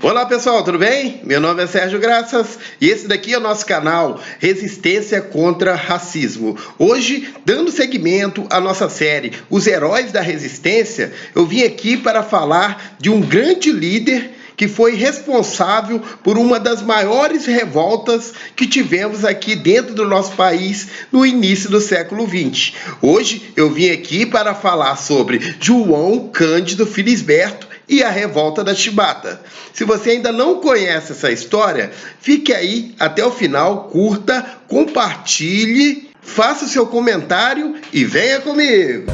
Olá pessoal, tudo bem? Meu nome é Sérgio Graças e esse daqui é o nosso canal Resistência contra Racismo. Hoje, dando seguimento à nossa série Os Heróis da Resistência, eu vim aqui para falar de um grande líder que foi responsável por uma das maiores revoltas que tivemos aqui dentro do nosso país no início do século XX. Hoje eu vim aqui para falar sobre João Cândido Felisberto e a revolta da Chibata. Se você ainda não conhece essa história, fique aí até o final, curta, compartilhe, faça o seu comentário e venha comigo!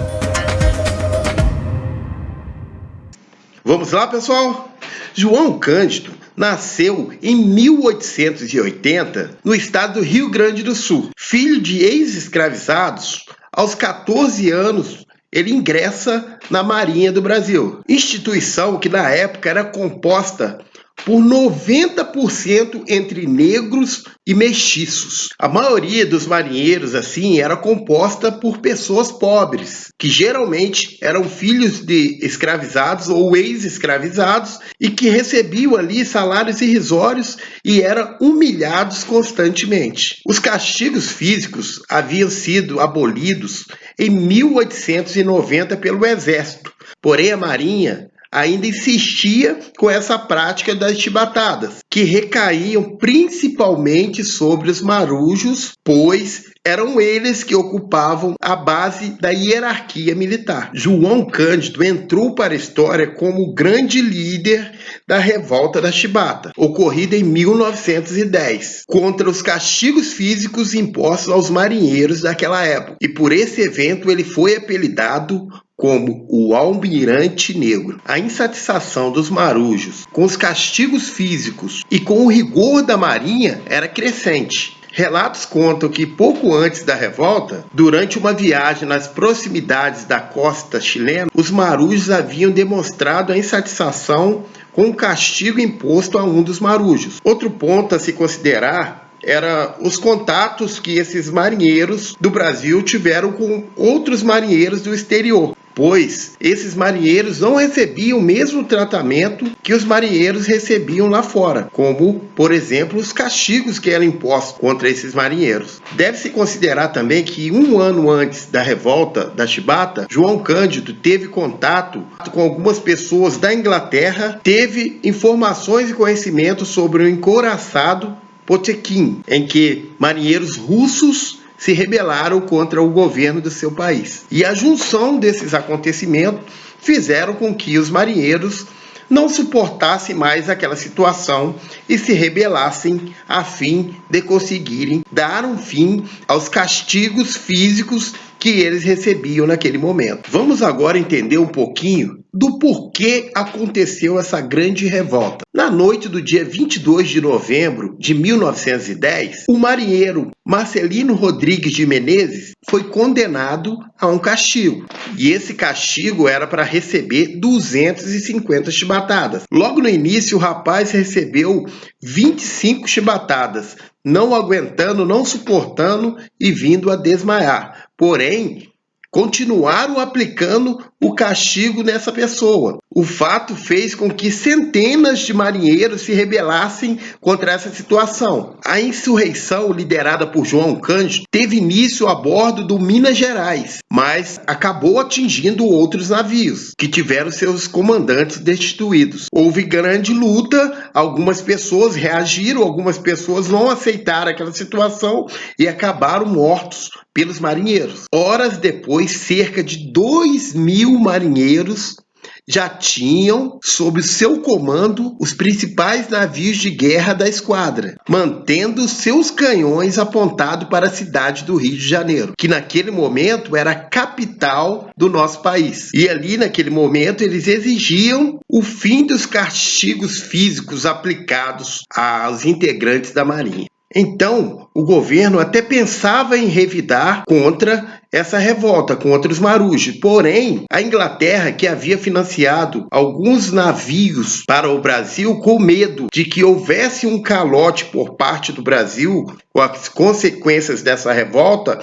Vamos lá, pessoal? João Cândido nasceu em 1880 no estado do Rio Grande do Sul. Filho de ex-escravizados, aos 14 anos ele ingressa na Marinha do Brasil, instituição que na época era composta por 90% entre negros e mestiços. A maioria dos marinheiros, assim, era composta por pessoas pobres, que geralmente eram filhos de escravizados ou ex-escravizados e que recebiam ali salários irrisórios e eram humilhados constantemente. Os castigos físicos haviam sido abolidos em 1890 pelo Exército, porém a Marinha ainda insistia com essa prática das chibatadas, que recaíam principalmente sobre os marujos, pois eram eles que ocupavam a base da hierarquia militar. João Cândido entrou para a história como o grande líder da revolta da Chibata, ocorrida em 1910, contra os castigos físicos impostos aos marinheiros daquela época. E por esse evento ele foi apelidado como o Almirante Negro. A insatisfação dos marujos com os castigos físicos e com o rigor da marinha era crescente. Relatos contam que pouco antes da revolta, durante uma viagem nas proximidades da costa chilena, os marujos haviam demonstrado a insatisfação com o castigo imposto a um dos marujos. Outro ponto a se considerar era os contatos que esses marinheiros do Brasil tiveram com outros marinheiros do exterior, pois esses marinheiros não recebiam o mesmo tratamento que os marinheiros recebiam lá fora, como, por exemplo, os castigos que eram impostos contra esses marinheiros. Deve-se considerar também que um ano antes da revolta da Chibata, João Cândido teve contato com algumas pessoas da Inglaterra, teve informações e conhecimentos sobre o encouraçado Potemkin, em que marinheiros russos se rebelaram contra o governo do seu país. E a junção desses acontecimentos fizeram com que os marinheiros não suportassem mais aquela situação e se rebelassem a fim de conseguirem dar um fim aos castigos físicos que eles recebiam naquele momento. Vamos agora entender um pouquinho do porquê aconteceu essa grande revolta. Na noite do dia 22 de novembro de 1910, o marinheiro Marcelino Rodrigues de Menezes foi condenado a um castigo. E esse castigo era para receber 250 chibatadas. Logo no início, o rapaz recebeu 25 chibatadas, não aguentando, não suportando e vindo a desmaiar. Porém, continuaram aplicando o castigo nessa pessoa. O fato fez com que centenas de marinheiros se rebelassem contra essa situação. A insurreição liderada por João Cândido teve início a bordo do Minas Gerais, mas acabou atingindo outros navios, que tiveram seus comandantes destituídos. Houve grande luta, algumas pessoas reagiram, algumas pessoas não aceitaram aquela situação e acabaram mortos pelos marinheiros. Horas depois, cerca de 2.000 marinheiros já tinham sob seu comando os principais navios de guerra da esquadra, mantendo seus canhões apontados para a cidade do Rio de Janeiro, que naquele momento era a capital do nosso país. E ali naquele momento eles exigiam o fim dos castigos físicos aplicados aos integrantes da Marinha. Então, o governo até pensava em revidar contra essa revolta, contra os marujos. Porém, a Inglaterra, que havia financiado alguns navios para o Brasil, com medo de que houvesse um calote por parte do Brasil, com as consequências dessa revolta,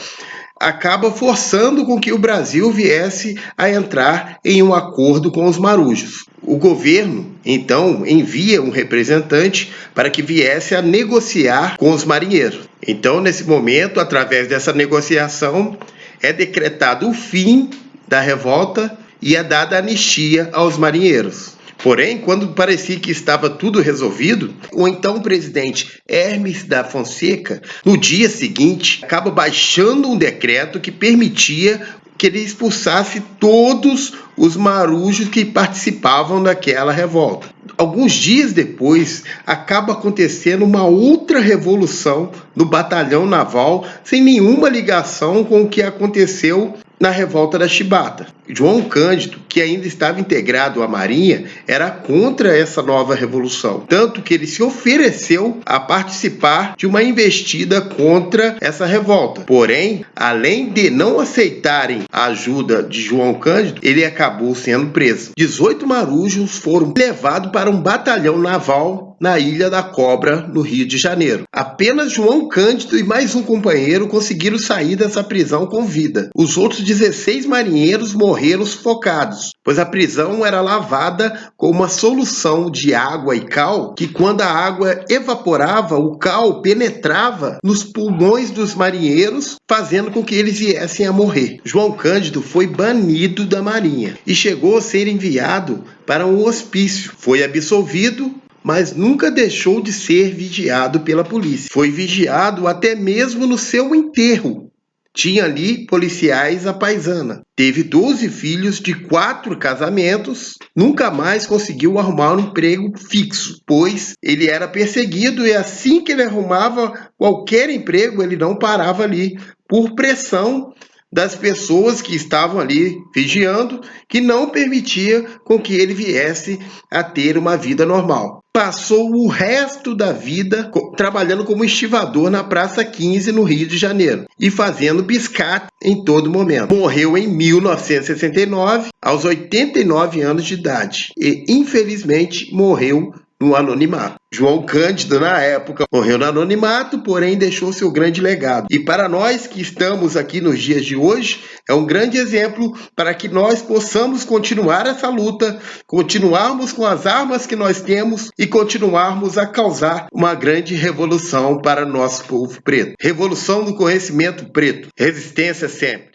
acaba forçando com que o Brasil viesse a entrar em um acordo com os marujos. O governo, então, envia um representante para que viesse a negociar com os marinheiros. Então, nesse momento, através dessa negociação, é decretado o fim da revolta e é dada anistia aos marinheiros. Porém, quando parecia que estava tudo resolvido, o então presidente Hermes da Fonseca, no dia seguinte, acaba baixando um decreto que permitia que ele expulsasse todos os marujos que participavam daquela revolta. Alguns dias depois, acaba acontecendo uma outra revolução no batalhão naval, sem nenhuma ligação com o que aconteceu na revolta da Chibata. João Cândido, que ainda estava integrado à Marinha, era contra essa nova revolução, tanto que ele se ofereceu a participar de uma investida contra essa revolta. Porém, além de não aceitarem a ajuda de João Cândido, ele acabou sendo preso. 18 marujos foram levados para um batalhão naval na Ilha da Cobra, no Rio de Janeiro. Apenas João Cândido e mais um companheiro conseguiram sair dessa prisão com vida. Os outros 16 marinheiros morreram sufocados, pois a prisão era lavada com uma solução de água e cal, que quando a água evaporava, o cal penetrava nos pulmões dos marinheiros, fazendo com que eles viessem a morrer. João Cândido foi banido da Marinha e chegou a ser enviado para um hospício. Foi absolvido, mas nunca deixou de ser vigiado pela polícia. Foi vigiado até mesmo no seu enterro. Tinha ali policiais à paisana. Teve 12 filhos de 4 casamentos. Nunca mais conseguiu arrumar um emprego fixo, pois ele era perseguido e assim que ele arrumava qualquer emprego, ele não parava ali, por pressão das pessoas que estavam ali vigiando, que não permitia com que ele viesse a ter uma vida normal. Passou o resto da vida trabalhando como estivador na Praça 15, no Rio de Janeiro, e fazendo biscate em todo momento. Morreu em 1969, aos 89 anos de idade, e infelizmente morreu no anonimato. João Cândido, na época, morreu no anonimato, porém deixou seu grande legado. E para nós que estamos aqui nos dias de hoje, é um grande exemplo para que nós possamos continuar essa luta, continuarmos com as armas que nós temos e continuarmos a causar uma grande revolução para nosso povo preto. Revolução do conhecimento preto. Resistência sempre.